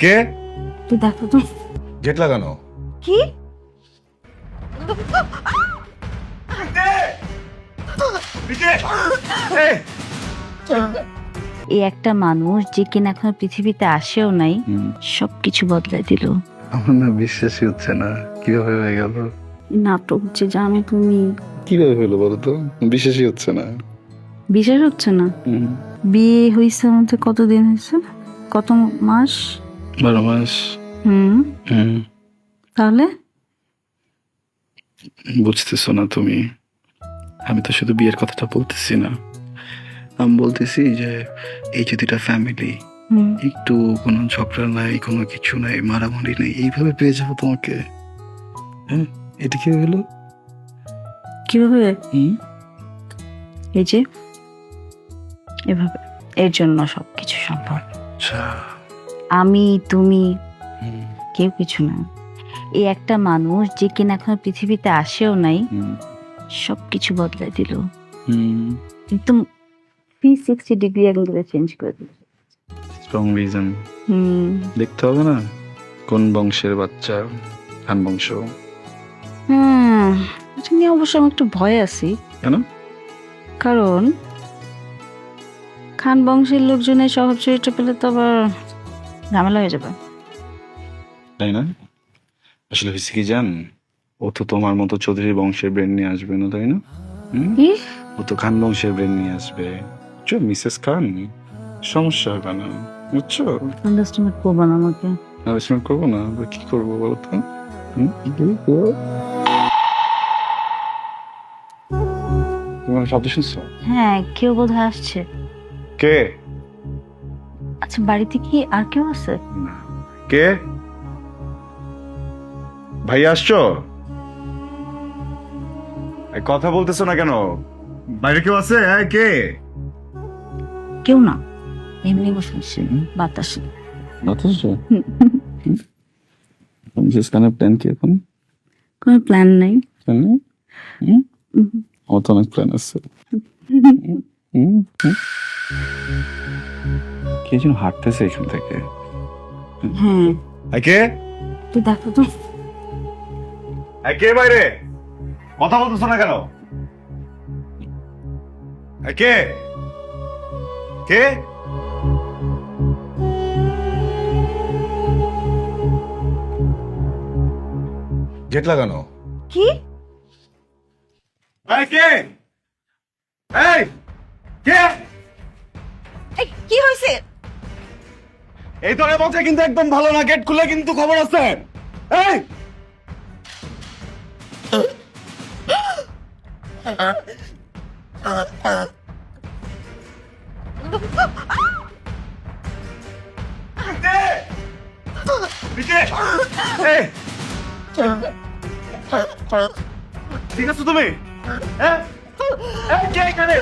কে? তুই দেখো তো গেট লাগানো। কি এই একটা মানুষ যে কিনা এখনো পৃথিবীতে আসেও নাই সবকিছু বদলাই দিল। আমার না বিশ্বাসই হচ্ছে না, কিভাবে হয়ে গেল? নাটক যে জানো তুমি। কিভাবে হলো বলো তো? বিশ্বাসই হচ্ছে না। বিশ্বাস হচ্ছে না? বিয়ে হয়েছে আমাদের কতদিন হয়েছে? কত মাস? 12 মাস। হুম তাহলে বুঝতেছো না তুমি? আমি তো শুধু বিয়ের কথাটা বলতেছি না, আমি বলতেছি যে এই যে দুটা ফ্যামিলি, একটু কোনো ঝগড়া নাই, কোনো কিছু নাই, মারামারি নাই, এইভাবে পেয়ে যাবো তোমাকে। হ্যাঁ, এটা কি হলো? কিভাবে? এই যে এভাবে, এর জন্য সবকিছু সম্ভব। আচ্ছা। আমি তুমি কেউ কিছু না। এই একটা মানুষ যে কিনা এখনো পৃথিবীতে আসেও নাই সবকিছু বদলাই দিল। একদম 360 ডিগ্রি অ্যাঙ্গেলে চেঞ্জ করে দিল। স্ট্রং রিজন দেখতে হবে না কোন বংশের বাচ্চা, খান বংশ। এটা নিয়ে অবশ্য আমি একটু ভয় আছি। কেন? কারণ খান বংশের লোকজনের স্বভাব চরিত্র পেলে তো আবার ঝামেলা হয়ে যাবে। তাই না? আসলে হয়েছে কি জান, ও তো তোমার মতো চৌধুরী বংশের ব্রেন নিয়ে আসবে না, তাই না? ও তো খান বংশের ব্রেন নিয়ে আসবে। বুঝছো মিসেস খান, সমস্যা হবে না, বুঝছো? আন্ডারস্ট্যান্ড করবো না আমাকে। আলোচনা করবো না, কি করবো বলো তো? তোমার শব্দ শুনছো? হ্যাঁ, কেউ বোধহয় আসছে। কে? আচ্ছা, বাড়িতে কি আর কেউ আছে? না। কে? ভাই আসছো? কথা বলতেছো না কেন? বাইরে কেউ আছে? কে? কেউ না, এমনি বসে বাতাসে। মিসেস খানের প্ল্যান কি এখন? কোনো প্ল্যান নাই। আমার তো অনেক প্ল্যান আছে। কে যেন হাঁটতেছে এখান থেকে। হ্যাঁ, কে? তুই দেখো তো কে বাইরে? কথা বলতেছো না কেন? কে? কে? গেট লাগানো। কি কে? এই কে? কি হয়েছে? এই ধরে বলছে কিন্তু একদম ভালো না, গেট খুলে কিন্তু খবর আছে। এই ঠিক আছে তুমি? হ্যাঁ, কে এখানে?